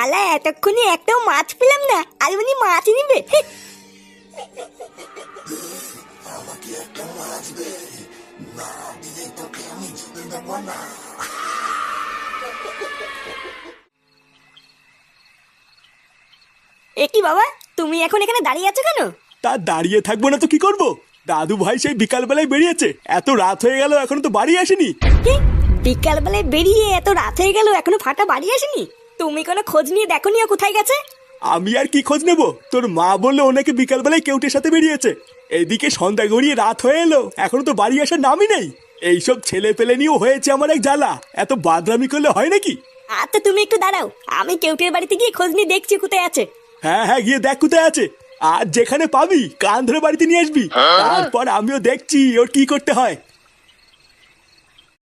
শালা এতক্ষণে একটাও মাছ পেলাম না, আর উনি মাছ নিবে। এ কি বাবা, তুমি এখন এখানে দাঁড়িয়ে আছো কেন? তা দাঁড়িয়ে থাকবো না তো কি করব? দাদু ভাই সেই বিকালবেলায় বেরিয়েছে, এত রাত হয়ে গেল এখনো তো বাড়ি আসেনি। কি বিকাল বেলায় বেরিয়ে এত রাত হয়ে গেল এখনো ফাটা বাড়ি আসেনি? তুমি কোনো খোঁজ নিয়ে দেখোনি ও কোথায় গেছে? আমি আর কি খোঁজ নেব? তোর মা বললো ওনাকে বিকালবেলায় কেউটের সাথে বেরিয়েছে। এইদিকে সন্ধ্যা গড়িয়ে রাত হয়ে এলো, এখনো তো বাড়ি আসার নামই নেই। এইসব ছেলে পেলে নিয়েও হয়েছে আমার এক জ্বালা, এত বাদরামি করলে হয় নাকি? আচ্ছা তুমি একটু দাঁড়াও, আমি কেউটের বাড়িতে গিয়ে খোঁজ নিয়ে দেখছি কোথায় আছে। হ্যাঁ হ্যাঁ, গিয়ে দেখ কোথায় আছে। আর যেখানে পাবি কান ধরে বাড়িতে নিয়ে আসবি, তারপর আমিও দেখছি ওর কি করতে হয়।